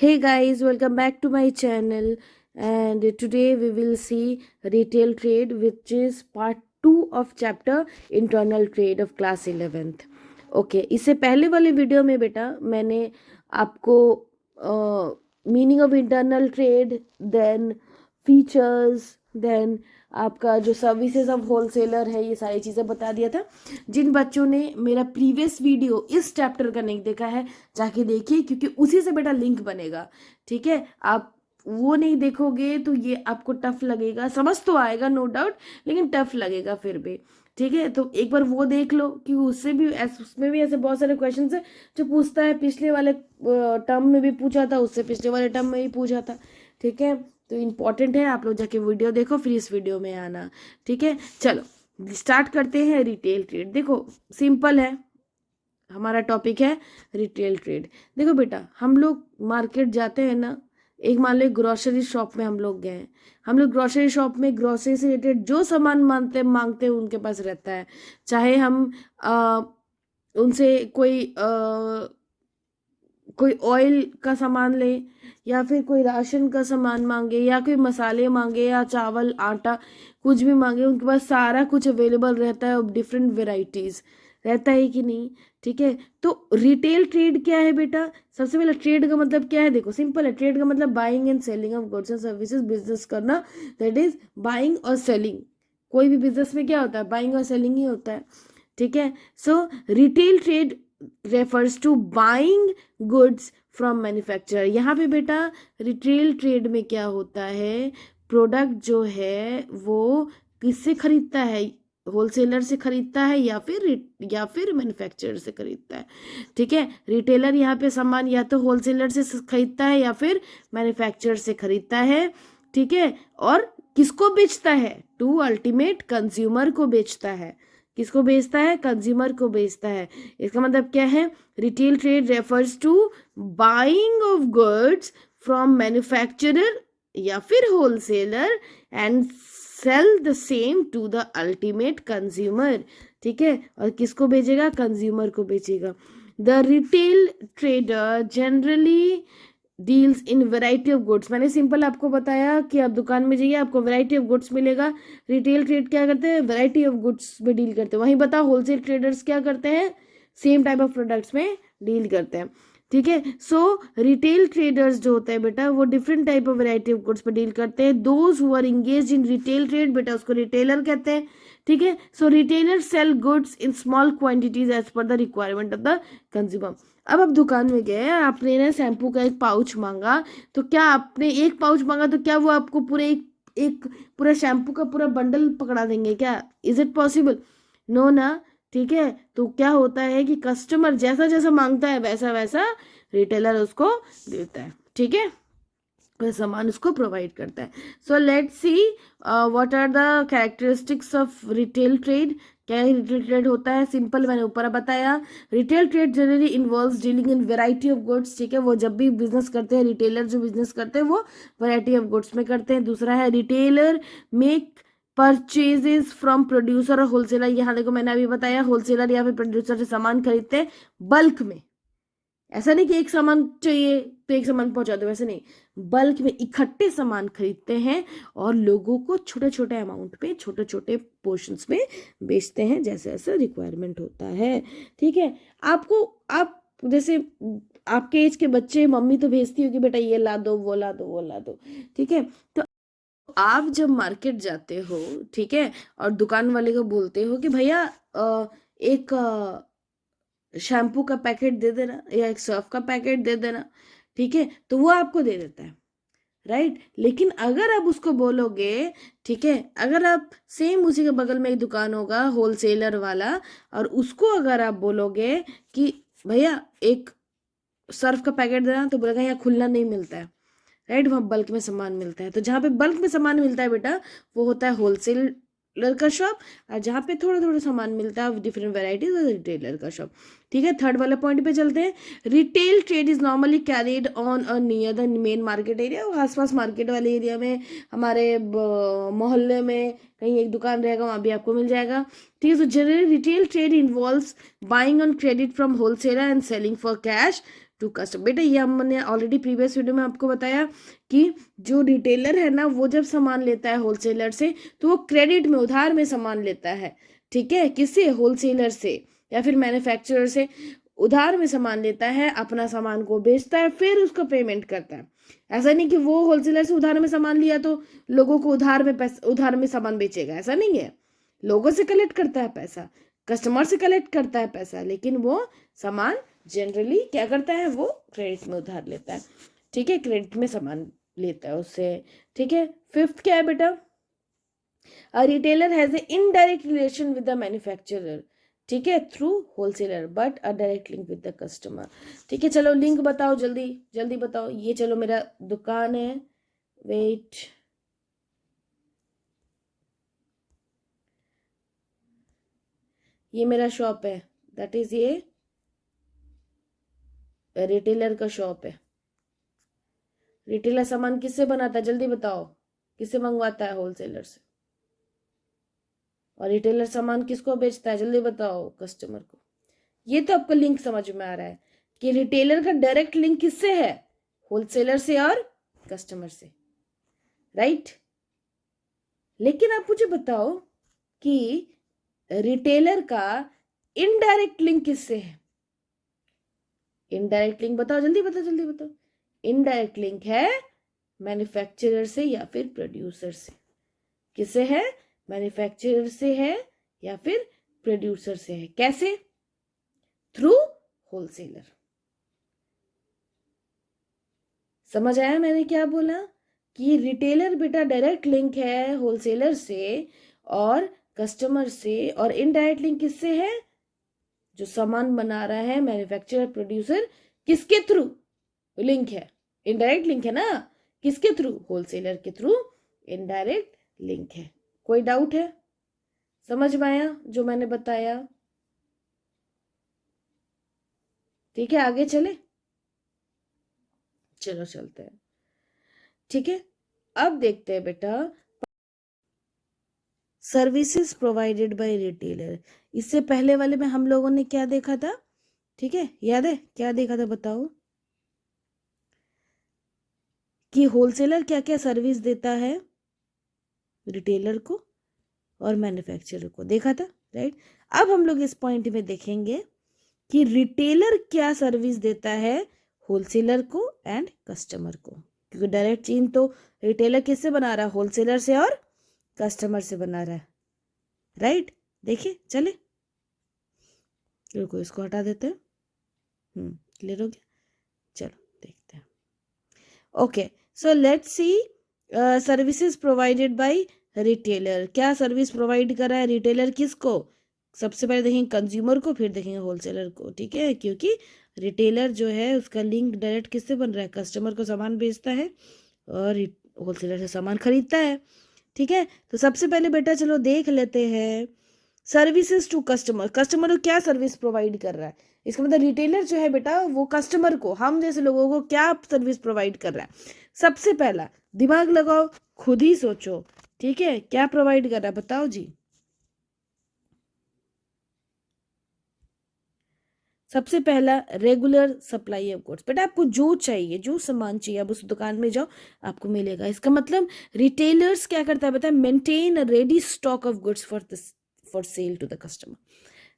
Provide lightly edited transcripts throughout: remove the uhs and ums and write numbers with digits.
Hey guys, welcome back to my channel. And today we will see retail trade, which is part 2 of chapter internal trade of class 11th. Okay इससे पहले वाले video में बेटा मैंने आपको meaning of internal trade, then features, then आपका जो services of wholesaler है, ये सारी चीज़ें बता दिया था। जिन बच्चों ने मेरा प्रीवियस वीडियो इस चैप्टर का नहीं देखा है जाके देखिए, क्योंकि उसी से बेटा लिंक बनेगा। ठीक है, आप वो नहीं देखोगे तो ये आपको टफ लगेगा, समझ तो आएगा नो डाउट, लेकिन टफ लगेगा फिर भी। ठीक है, तो एक बार वो देख लो कि उससे भी उसमें भी ऐसे बहुत सारे क्वेश्चन है जो पूछता है। पिछले वाले टर्म में भी पूछा था, उससे पिछले वाले टर्म में भी पूछा था। ठीक है, तो इम्पॉर्टेंट है, आप लोग जाके वीडियो देखो फिर इस वीडियो में आना। ठीक है, चलो स्टार्ट करते हैं। रिटेल ट्रेड देखो सिंपल है, हमारा टॉपिक है रिटेल ट्रेड। देखो बेटा, हम लोग मार्केट जाते हैं ना, एक मान लो ग्रोसरी शॉप में हम लोग गए हैं। हम लोग ग्रोसरी शॉप में ग्रोसरी से रिलेटेड जो सामान मांगते हैं उनके पास रहता है। चाहे हम उनसे कोई ऑयल का सामान ले, या फिर कोई राशन का सामान मांगे, या कोई मसाले मांगे, या चावल आटा कुछ भी मांगे, उनके पास सारा कुछ अवेलेबल रहता है, ऑफ डिफरेंट वेराइटीज़ रहता है कि नहीं। ठीक है, तो रिटेल ट्रेड क्या है बेटा? सबसे पहले ट्रेड का मतलब क्या है, देखो सिंपल है। ट्रेड का मतलब buying and selling of goods and services, business करना, दैट इज बाइंग और सेलिंग। कोई भी बिजनेस में क्या होता है, बाइंग और सेलिंग ही होता है। ठीक है, so retail trade refers to buying goods from manufacturer. यहाँ पे बेटा रिटेल ट्रेड में क्या होता है, प्रोडक्ट जो है वो किससे खरीदता है, होलसेलर से खरीदता है या फिर मैन्युफैक्चरर से खरीदता है। ठीक है, रिटेलर यहाँ पे सामान या तो होलसेलर से खरीदता है या फिर मैन्युफैक्चरर से खरीदता है। ठीक है, और किसको बेचता है, टू अल्टीमेट कंज्यूमर को बेचता है। किसको बेचता है, कंज्यूमर को बेचता है। इसका मतलब क्या है, retail trade refers to buying of goods from manufacturer या फिर wholesaler and sell the same to the ultimate consumer. ठीक है, और किसको बेचेगा, कंज्यूमर को बेचेगा। The retail trader generally deals in variety of goods. मैंने सिंपल आपको बताया कि आप दुकान में जाइए, आपको वेराइटी ऑफ गुड्स मिलेगा। रिटेल ट्रेड क्या करते हैं, वेराइटी ऑफ गुड्स में डील करते हैं। वहीं बताओ होलसेल ट्रेडर्स क्या करते हैं, सेम टाइप ऑफ प्रोडक्ट्स में डील करते हैं। ठीक है, सो रिटेल ट्रेडर्स जो होते हैं बेटा, वो different type of variety of goods में डील करते हैं। Those who are engage in retail trade, बेटा उसको रिटेलर कहते हैं। ठीक है, so retailer sell goods in small quantities as per the requirement of the consumer. अब आप दुकान में गए, आपने ना शैम्पू का एक पाउच मांगा, तो क्या आपने एक पाउच मांगा तो क्या वो आपको पूरे एक पूरा शैम्पू का पूरा बंडल पकड़ा देंगे क्या? Is it possible? नो ना। ठीक है, तो क्या होता है कि कस्टमर जैसा जैसा मांगता है वैसा वैसा रिटेलर उसको देता है। ठीक है, सामान उसको प्रोवाइड करता है। So let's see what are the characteristics of retail trade. क्या रिटेल ट्रेड होता है, सिंपल मैंने ऊपर बताया। Retail trade generally involves dealing in variety of goods. ठीक है, वो जब भी बिजनेस करते हैं, रिटेलर जो बिजनेस करते हैं वो वैरायटी ऑफ गुड्स में करते हैं। दूसरा है retailer make purchases from producer और होलसेलर। यहाँ देखो मैंने अभी बताया, होलसेलर या फिर प्रोड्यूसर से सामान खरीदते हैं बल्क में। ऐसा नहीं कि एक सामान चाहिए तो एक सामान पहुंचा दो, वैसे नहीं, बल्क में इकट्ठे सामान खरीदते हैं और लोगों को छोटे छोटे अमाउंट पे, छोटे छोटे पोर्शंस में बेचते हैं, जैसे जैसे रिक्वायरमेंट होता है। ठीक है, आप जैसे आपके एज के बच्चे, मम्मी तो भेजती होगी बेटा ये ला दो, वो ला दो, वो ला दो। ठीक है, तो आप जब मार्केट जाते हो, ठीक है, और दुकान वाले को बोलते हो कि भैया एक शैम्पू का पैकेट दे देना या एक सर्फ का पैकेट दे देना। ठीक है, तो वो आपको दे देता है, राइट। लेकिन अगर आप उसको बोलोगे, ठीक है, अगर आप सेम उसी के बगल में एक दुकान होगा होलसेलर वाला, और उसको अगर आप बोलोगे कि भैया एक सर्फ का पैकेट देना, तो बोलेगा यहाँ खुला नहीं मिलता है, राइट, वहाँ बल्क में सामान मिलता है। तो जहाँ पे बल्क में सामान मिलता है बेटा, वो होता है होलसेलर का शॉप, और जहाँ पे थोड़ा थोड़ा सामान मिलता है डिफरेंट वेराइटीज, रिटेलर का शॉप। ठीक है, थर्ड वाले पॉइंट पे चलते हैं। Retail trade is normally carried on a near the main market area. आसपास मार्केट वाले एरिया में, हमारे मोहल्ले में कहीं एक दुकान रहेगा, वहाँ भी आपको मिल जाएगा। ठीक है, so generally retail trade involves buying on credit from wholesaler and selling for cash to customer. बेटा ये हमने ऑलरेडी प्रीवियस वीडियो में आपको बताया कि जो रिटेलर है ना, वो जब सामान लेता है होलसेलर से तो वो क्रेडिट में, उधार में सामान लेता है। ठीक है, किससे? होलसेलर से या फिर मैन्युफैक्चरर से उधार में सामान लेता है, अपना सामान को बेचता है, फिर उसको पेमेंट करता है। ऐसा नहीं कि वो होलसेलर से उधार में सामान लिया तो लोगों को उधार में सामान बेचेगा, ऐसा नहीं है। लोगों से कलेक्ट करता है पैसा, कस्टमर से कलेक्ट करता है पैसा, लेकिन वो सामान जनरली क्या करता है, वो क्रेडिट में उधार लेता है। ठीक है, क्रेडिट में सामान लेता है उससे। ठीक है, फिफ्थ क्या है बेटा? A retailer has a indirect relation with the manufacturer. ठीक है, through wholesaler but a direct link with the customer. ठीक है, चलो लिंक बताओ, जल्दी जल्दी बताओ। ये चलो मेरा दुकान है, वेट, ये मेरा शॉप है, दैट इज ये रिटेलर का शॉप है। रिटेलर सामान किससे बनाता है, जल्दी बताओ, किससे मंगवाता है? होलसेलर से। और रिटेलर सामान किसको बेचता है, जल्दी बताओ? कस्टमर को। ये तो आपका लिंक समझ में आ रहा है कि रिटेलर का डायरेक्ट लिंक किससे है? होलसेलर से और कस्टमर से, राइट। लेकिन आप मुझे बताओ कि रिटेलर का इनडायरेक्ट लिंक किससे है? इनडायरेक्ट लिंक बताओ, जल्दी बताओ, जल्दी बताओ। इनडायरेक्ट लिंक है मैन्युफैक्चरर से या फिर प्रोड्यूसर से। किससे है? मैन्युफैक्चरर से है या फिर प्रोड्यूसर से है। कैसे? Through wholesaler. समझ आया मैंने क्या बोला? कि रिटेलर बेटा डायरेक्ट लिंक है होलसेलर से और कस्टमर से, और इनडायरेक्ट लिंक किससे है? जो सामान बना रहा है मैन्युफैक्चरर प्रोड्यूसर, किसके थ्रू लिंक है? इनडायरेक्ट लिंक है ना। किसके थ्रू? होलसेलर के थ्रू इनडायरेक्ट लिंक है। कोई डाउट है? समझ में आया जो मैंने बताया? ठीक है, आगे चले, चलो चलते हैं। ठीक है, अब देखते हैं बेटा सर्विसेज प्रोवाइडेड बाय रिटेलर। इससे पहले वाले में हम लोगों ने क्या देखा था? ठीक है, याद है क्या देखा था, बताओ? कि होलसेलर क्या क्या सर्विस देता है रिटेलर को और मैन्युफैक्चरर को, देखा था, राइट। अब हम लोग इस पॉइंट में देखेंगे कि रिटेलर क्या सर्विस देता है होलसेलर को एंड कस्टमर को, क्योंकि डायरेक्ट चेन तो रिटेलर किससे बना रहा है? होलसेलर से और कस्टमर से बना रहा है, राइट। देखिए चले, रुको इसको हटा देते हैं। क्लियर हो गया? चलो देखते हैं। Okay, so let's C services provided by retailer. क्या सर्विस प्रोवाइड कर रहा है रिटेलर? किसको? सबसे पहले देखेंगे कंज्यूमर को, फिर देखेंगे होलसेलर को। ठीक है, क्योंकि रिटेलर जो है उसका लिंक डायरेक्ट किससे बन रहा है? कस्टमर को सामान बेचता है और होलसेलर से सामान खरीदता है। ठीक है, तो सबसे पहले बेटा चलो देख लेते हैं सर्विसेज टू कस्टमर। कस्टमर को क्या सर्विस प्रोवाइड कर रहा है? इसका मतलब रिटेलर जो है बेटा वो कस्टमर को, हम जैसे लोगों को क्या सर्विस प्रोवाइड कर रहा है? सबसे पहला दिमाग लगाओ, खुद ही सोचो। ठीक है, क्या प्रोवाइड कर रहा है बताओ जी? सबसे पहला रेगुलर सप्लाई ऑफ गुड्स। बेटा आपको जो चाहिए, जो सामान चाहिए, आप उस दुकान में जाओ, आपको मिलेगा। इसका मतलब रिटेलर्स क्या करता है? बताए maintain a ready stock of goods for sale to the customer,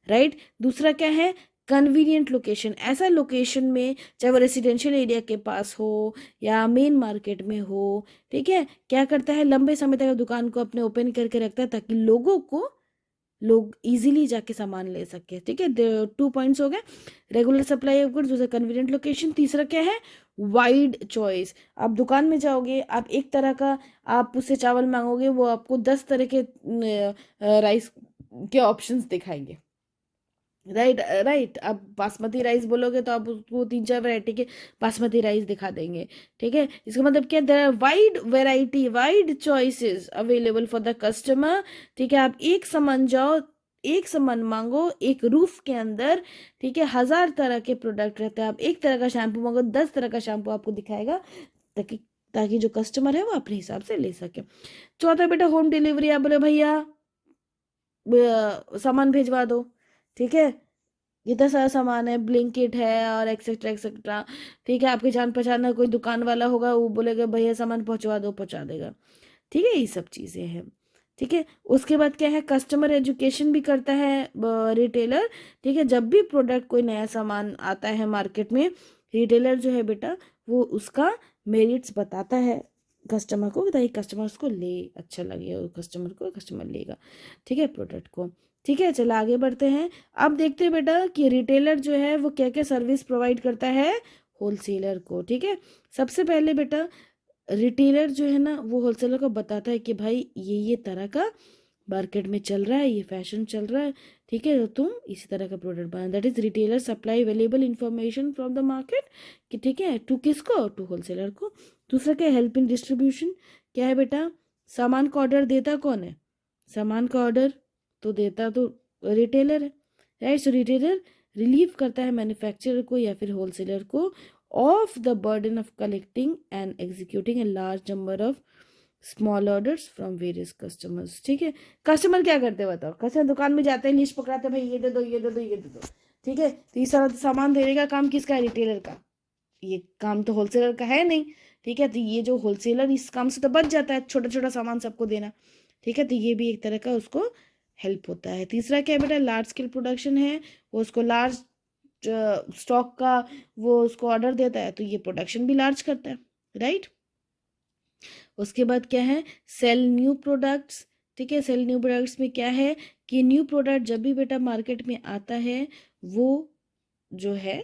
right. दूसरा क्या है? Convenient location. ऐसा लोकेशन में, चाहे वो रेसिडेंशियल एरिया के पास हो या मेन मार्केट में हो, ठीक है, क्या करता है? लंबे समय तक दुकान को अपने ओपन करके रखता है ताकि लोग इजीली जाके सामान ले सके। ठीक है, 2 पॉइंट्स हो गए, रेगुलर सप्लाई ऑफ गुड्स, दूसरा कन्वीनियंट लोकेशन, तीसरा क्या है? Wide choice. आप दुकान में जाओगे, आप एक तरह का आप उससे चावल मांगोगे, वो आपको 10 तरह के राइस के ऑप्शंस दिखाएंगे, राइट राइट। आप बासमती राइस बोलोगे तो आप उसको 3-4 वैरायटी के बासमती राइस दिखा देंगे। ठीक है, इसका मतलब क्या? There are wide variety, wide choices available for the customer. ठीक है, आप एक सामान जाओ, एक सामान मांगो, एक रूफ के अंदर, ठीक है, 1000 तरह के प्रोडक्ट रहते हैं। आप एक तरह का शैम्पू मांगो, 10 तरह का शैम्पू आपको दिखाएगा, ताकि ताकि जो कस्टमर है वो अपने हिसाब से ले सके। चौथा बेटा होम डिलीवरी। आप बोले भैया सामान भेजवा दो, ठीक है, इतना सारा सामान है, ब्लिंकिट है और एक्सेट्रा एक्सेट्रा। ठीक है, आपके जान पहचान का कोई दुकान वाला होगा, वो बोलेगा भैया सामान पहुंचवा दो, पहुंचा देगा। ठीक है, ये सब चीज़ें हैं। ठीक है, उसके बाद क्या है, कस्टमर एजुकेशन भी करता है रिटेलर। ठीक है, जब भी प्रोडक्ट कोई नया सामान आता है मार्केट में, रिटेलर जो है बेटा वो उसका मेरिट्स बताता है कस्टमर को, ताकि कस्टमर उसको ले, अच्छा लगे और कस्टमर को, कस्टमर लेगा। ठीक है, प्रोडक्ट को। ठीक है, चलो आगे बढ़ते हैं। अब देखते हैं बेटा कि रिटेलर जो है वो क्या क्या सर्विस प्रोवाइड करता है होलसेलर को। ठीक है, सबसे पहले बेटा रिटेलर जो है ना वो होलसेलर को बताता है कि भाई ये तरह का मार्केट में चल रहा है, ये फैशन चल रहा है। ठीक है, तो तुम इसी तरह का प्रोडक्ट बना। That is retailer supply available information from the market, कि ठीक है, टू किसको, टू होलसेलर को। दूसरा क्या है, हेल्प इन डिस्ट्रीब्यूशन। क्या है बेटा, सामान का ऑर्डर देता कौन है, सामान का ऑर्डर तो देता तो रिटेलर है, राइट। सो रिटेलर रिलीव करता है मैन्युफैक्चरर को या फिर होलसेलर को of the burden of collecting and executing a large number of small orders from various customers. ठीक है, कस्टमर क्या करते हैं बताओ, कस्टमर दुकान में जाते हैं, लिस्ट पकड़ाते हैं, भाई ये दे दो, ये दे दो, ये दे दो। ठीक है, तो ये सारा सामान देने का काम किसका है, रिटेलर का। ये काम तो होलसेलर का है नहीं। ठीक है, तो ये जो होलसेलर इस काम से तो बच जाता है, छोटा छोटा सामान सबको देना। ठीक है, तो ये भी एक तरह का उसको हेल्प होता है। तीसरा क्या है बेटा, लार्ज स्केल प्रोडक्शन है, वो उसको लार्ज स्टॉक का वो उसको ऑर्डर देता है, तो ये प्रोडक्शन भी लार्ज करता है, राइट। उसके बाद क्या है, सेल न्यू प्रोडक्ट्स। ठीक है, सेल न्यू प्रोडक्ट्स में क्या है कि न्यू प्रोडक्ट जब भी बेटा मार्केट में आता है, वो जो है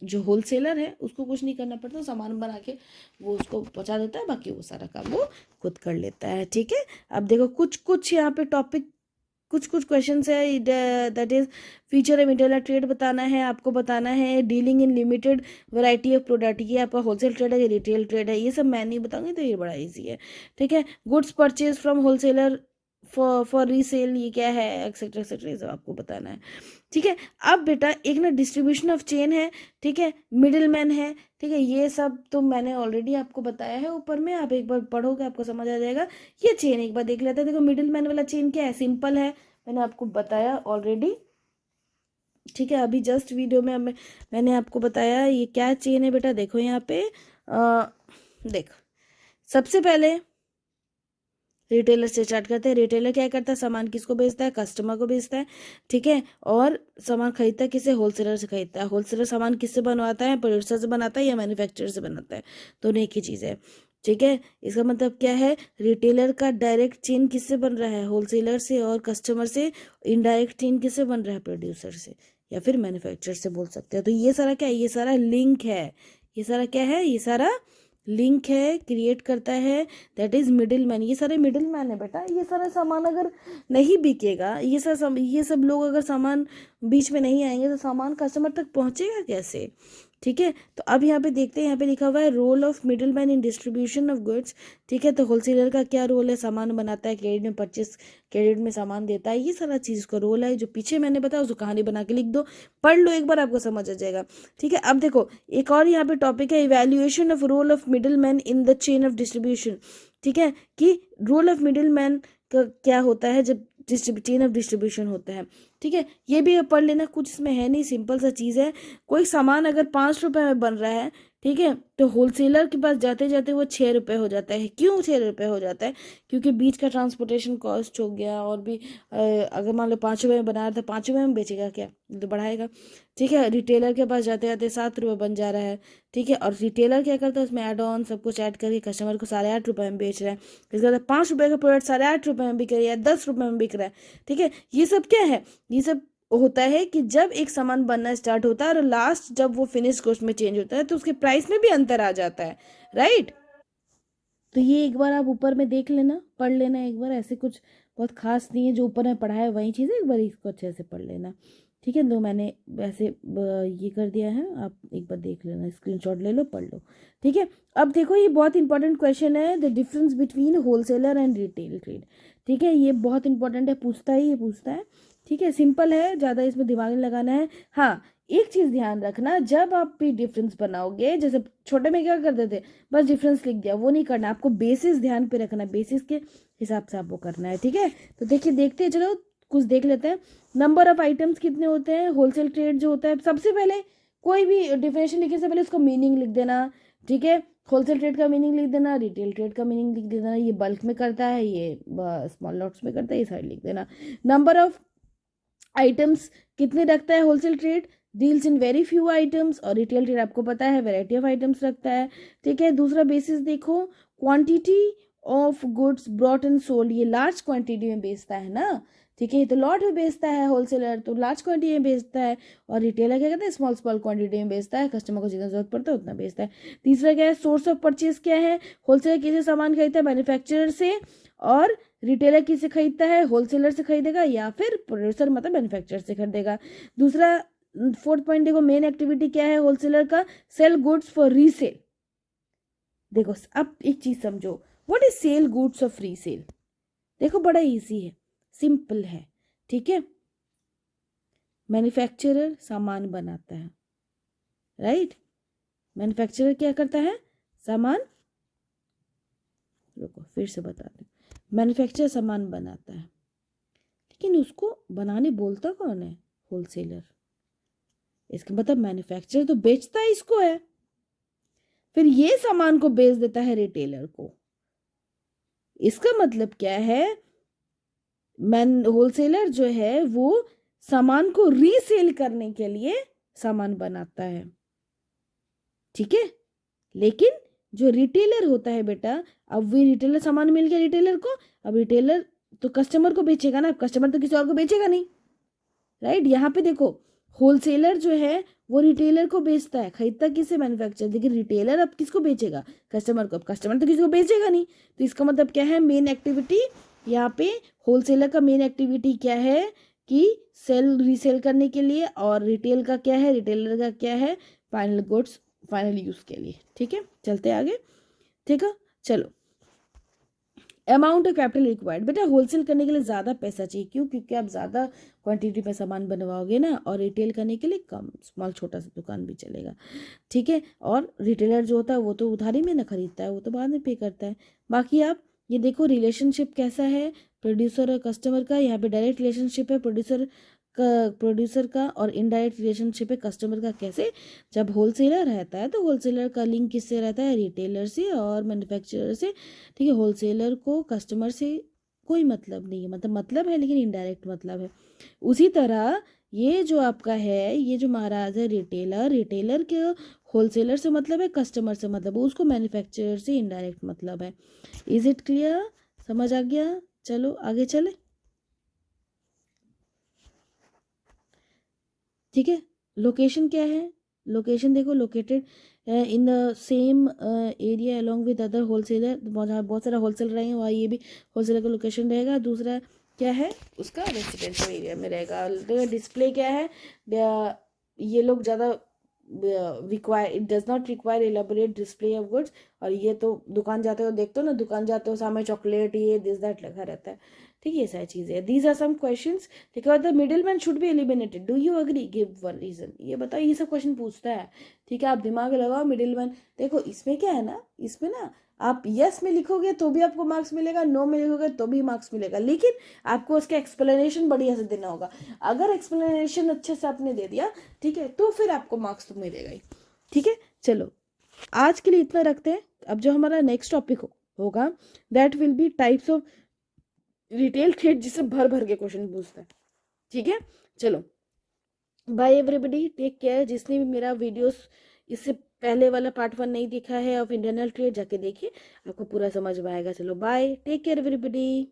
जो होलसेलर है उसको कुछ नहीं करना पड़ता, सामान बना के वो उसको पहुंचा देता है, बाकी वो सारा काम वो खुद कर लेता है। ठीक है, अब देखो कुछ कुछ यहाँ पे टॉपिक, कुछ कुछ क्वेश्चन है। That is feature of internal trade बताना है, आपको बताना है dealing in limited variety of product, ये आपका होलसेल ट्रेड है, ये रिटेल ट्रेड है, ये सब मैं नहीं बताऊंगी, तो ये बड़ा इजी है। ठीक है, goods purchase from wholesaler for resale, ये क्या है, एक्सेट्रा एक्सेट्रा, ये सब आपको बताना है। ठीक है, अब बेटा एक ना डिस्ट्रीब्यूशन ऑफ चेन है। ठीक है, मिडिल मैन है। ठीक है, ये सब तो मैंने ऑलरेडी आपको बताया है ऊपर में, आप एक बार पढ़ोगे आपको समझ आ जाएगा। ये चेन एक बार देख लेते हैं। देखो मिडिल मैन वाला चेन क्या है, सिंपल है, मैंने आपको बताया ऑलरेडी। ठीक है, अभी जस्ट वीडियो में मैंने आपको बताया ये क्या चेन है बेटा। देखो यहाँ पे देखो, सबसे पहले रिटेलर से स्टार्ट करते हैं। रिटेलर क्या करता है, सामान किसको बेचता है, कस्टमर को बेचता है। ठीक है, और सामान खरीदता है किसे, होलसेलर से खरीदता है। होलसेलर सामान किससे बनवाता है, प्रोड्यूसर से बनाता है या मैन्युफैक्चरर से बनाता है, दोनों एक ही चीज़ है। ठीक है, इसका मतलब क्या है, रिटेलर का डायरेक्ट चेन किससे बन रहा है, होलसेलर से और कस्टमर से। इनडायरेक्ट चेन किससे बन रहा है, प्रोड्यूसर से या फिर मैन्युफैक्चरर से बोल सकते हैं। तो ये सारा क्या है, ये सारा लिंक है, ये सारा क्या है, ये सारा लिंक है, क्रिएट करता है। दैट इज मिडिल मैन, ये सारे मिडिल मैन है बेटा। ये सारा सामान अगर नहीं बिकेगा, ये सब लोग अगर सामान बीच में नहीं आएंगे, तो सामान कस्टमर तक पहुंचेगा कैसे। ठीक है, तो अब यहाँ पे देखते हैं, यहाँ पे लिखा हुआ है role of middleman in distribution of goods. ठीक है, तो होलसेलर का क्या रोल है, सामान बनाता है, क्रेडिट में परचेस, क्रेडिट में सामान देता है, ये सारा चीज़ का रोल है। जो पीछे मैंने बताया उसको कहानी बना के लिख दो, पढ़ लो एक बार, आपको समझ आ जाएगा। ठीक है, अब देखो एक और यहाँ पे टॉपिक है, evaluation of role of middleman in the chain of distribution. ठीक है, कि रोल ऑफ मिडिल मैन का क्या होता है जब चेन ऑफ डिस्ट्रीब्यूशन होता है। ठीक है, ये भी पढ़ लेना, कुछ इसमें है नहीं, सिंपल सा चीज़ है। कोई सामान अगर 5 रुपए में बन रहा है, ठीक है, तो होलसेलर के पास जाते जाते वो 6 रुपये हो जाता है। क्यों 6 रुपये हो जाता है, क्योंकि बीच का ट्रांसपोर्टेशन कॉस्ट हो गया, और भी अगर मान लो 5 रुपये में बना रहा था, 5 रुपये में बेचेगा क्या, तो बढ़ाएगा। ठीक है, रिटेलर के पास जाते जाते 7 रुपये बन जा रहा है। ठीक है, और रिटेलर क्या करता है, उसमें ऐड ऑन सब कुछ ऐड करके कस्टमर को 8.5 रुपये में बेच रहा है। इसका मतलब 5 रुपये का प्रोडक्ट 8.5 रुपये में बिक रहा है या 10 रुपये में बिक रहा है। ठीक है, ये सब क्या है, ये सब होता है कि जब एक सामान बनना स्टार्ट होता है और लास्ट जब वो फिनिश गुड्स में चेंज होता है, तो उसके प्राइस में भी अंतर आ जाता है, राइट। तो ये एक बार आप ऊपर में देख लेना, पढ़ लेना एक बार, ऐसे कुछ बहुत खास नहीं है, जो ऊपर में पढ़ा है वही चीज़ है, एक बार इसको अच्छे से पढ़ लेना। ठीक है, तो मैंने वैसे ये कर दिया है, आप एक बार देख लेना, स्क्रीनशॉट ले लो, पढ़ लो। ठीक है, अब देखो ये बहुत इंपॉर्टेंट क्वेश्चन है, the difference between wholesaler and retail trade. ठीक है, ये बहुत इंपॉर्टेंट है, पूछता ही ये पूछता है। ठीक है, सिंपल है, ज़्यादा इसमें दिमाग नहीं लगाना है। हाँ, एक चीज़ ध्यान रखना, जब आप भी डिफरेंस बनाओगे, जैसे छोटे में क्या करते थे, बस डिफरेंस लिख दिया, वो नहीं करना, आपको बेसिस ध्यान पे रखना है, बेसिस के हिसाब से आपको करना है। ठीक है, तो देखिए देखते हैं, चलो कुछ देख लेते हैं। नंबर ऑफ आइटम्स कितने होते हैं। होलसेल ट्रेड जो होता है, सबसे पहले कोई भी डिफिनेशन लिखने से पहले उसका मीनिंग लिख देना, ठीक है। होलसेल ट्रेड का मीनिंग लिख देना, रिटेल ट्रेड का मीनिंग लिख देना, ये बल्क में करता है, ये स्मॉल लॉट्स में करता है, ये साइड लिख देना। नंबर ऑफ आइटम्स कितने रखता है wholesale trade, deals in very few items, और रिटेल ट्रेड आपको पता है वैरायटी ऑफ आइटम्स रखता है, ठीक है। दूसरा बेसिस देखो, quantity of goods brought and sold, ये लार्ज क्वांटिटी में बेचता है ना, ठीक है। ये तो लॉट में बेचता है होलसेलर, तो लार्ज क्वांटिटी में बेचता है, और रिटेलर क्या कहते हैं, स्मॉल स्मॉल क्वांटिटी में बेचता है, कस्टमर को जितना जरूरत पड़ता है उतना बेचता है। तीसरा क्या है, सोर्स ऑफ परचेज क्या है, होलसेलर किसी सामान खरीदता है, मैन्युफैक्चरर से, और रिटेलर किससे खरीदता है, होलसेलर से खरीदेगा या फिर प्रोड्यूसर मतलब मैन्युफैक्चरर से खरीदेगा। दूसरा फोर्थ पॉइंट देखो, मेन एक्टिविटी क्या है होलसेलर का, सेल गुड्स फॉर रीसेल। देखो अब एक चीज समझो, what is sell goods of resale. देखो बड़ा इजी है, सिंपल है, ठीक है। मैन्युफैक्चरर सामान बनाता है, राइट। मैन्युफैक्चरर क्या करता है, सामान, रुको फिर से बता दें, मैन्युफैक्चरर सामान बनाता है, लेकिन उसको बनाने बोलता कौन है, होलसेलर। इसका मतलब मैन्युफैक्चरर तो बेचता है इसको है, फिर ये सामान को बेच देता है रिटेलर को। इसका मतलब क्या है, होलसेलर जो है वो सामान को रीसेल करने के लिए सामान बनाता है, ठीक है। लेकिन जो रिटेलर होता है बेटा, अब वो रिटेलर, सामान मिल गया रिटेलर को, अब रिटेलर तो कस्टमर को बेचेगा ना, कस्टमर तो किसी और को बेचेगा नहीं, राइट। यहाँ पे देखो होलसेलर जो है वो रिटेलर को बेचता है, खरीदता किसे, मैन्युफैक्चरर, लेकिन रिटेलर अब किसको बेचेगा, कस्टमर को। अब कस्टमर तो किसी को बेचेगा नहीं, तो इसका मतलब क्या है, मेन एक्टिविटी यहाँ पे होलसेलर का मेन एक्टिविटी क्या है कि सेल रीसेल करने के लिए, और रिटेल का क्या है, रिटेलर का क्या है, फाइनल गुड्स फाइनल यूज के लिए, ठीक है। चलते आगे, ठीक है। चलो, अमाउंट ऑफ कैपिटल रिक्वायर्ड, बेटा होलसेल करने के लिए ज़्यादा पैसा चाहिए, क्यों, क्योंकि आप ज़्यादा क्वांटिटी में सामान बनवाओगे ना, और रिटेल करने के लिए कम, स्मॉल छोटा सा दुकान भी चलेगा, ठीक है। और रिटेलर जो होता है वो तो उधारी में ना खरीदता है, वो तो बाद में पे करता है। बाकी आप ये देखो रिलेशनशिप कैसा है प्रोड्यूसर और कस्टमर का, यहाँ पे डायरेक्ट रिलेशनशिप है प्रोड्यूसर का, और इनडायरेक्ट रिलेशनशिप है कस्टमर का। कैसे, जब होलसेलर रहता है तो होलसेलर का लिंक किससे रहता है, रिटेलर से और मैन्युफैक्चरर से, ठीक है। होलसेलर को कस्टमर से कोई मतलब नहीं है, मतलब है लेकिन इनडायरेक्ट मतलब है। उसी तरह ये जो आपका है, ये जो महाराज है रिटेलर के होलसेलर से मतलब है, कस्टमर से मतलब है, उसको मैन्युफैक्चरर से इनडायरेक्ट मतलब है। इज इट क्लियर, समझ आ गया। चलो आगे चले, ठीक है। लोकेशन क्या है, लोकेशन देखो, located in the same area along with other wholesaler, जहाँ बहुत सारा होलसेलर रहेंगे वहाँ ये भी होलसेलर का लोकेशन रहेगा। दूसरा क्या है, उसका रेसिडेंशियल एरिया में रहेगा। डिस्प्ले क्या है, ये लोग ज़्यादा require, it does not require elaborate display of goods. और ये तो दुकान जाते हो देखते हो ना, दुकान जाते हो सामने चॉकलेट ये दिस दैट लगा रहता है, ठीक है। ये सारी चीज़ें, दीज आर सम क्वेश्चंस, ठीक है। The middleman should be eliminated, do you agree, give one reason, ये बताओ, ये सब क्वेश्चन पूछता है, ठीक है। आप दिमाग लगाओ, मिडिल मैन, देखो इसमें क्या है ना, इसमें ना आप यस में लिखोगे तो भी आपको मार्क्स मिलेगा, नो में लिखोगे तो भी मार्क्स मिलेगा, लेकिन आपको उसका एक्सप्लेनेशन बढ़िया से देना होगा। अगर एक्सप्लेनेशन अच्छे से आपने दे दिया, ठीक है, तो फिर आपको मार्क्स तो मिलेगा ही, ठीक है। चलो आज के लिए इतना रखते हैं। अब जो हमारा नेक्स्ट टॉपिक होगा that will be types of retail trade, जिससे भर भर के क्वेश्चन पूछता है, ठीक है। चलो बाय एवरीबडी, टेक केयर। जिसने भी मेरा वीडियोस इससे पहले वाला पार्ट 1 नहीं देखा है ऑफ इंटरनल ट्रेड, जाके देखिए, आपको पूरा समझ में आएगा। चलो बाय, टेक केयर एवरीबडी।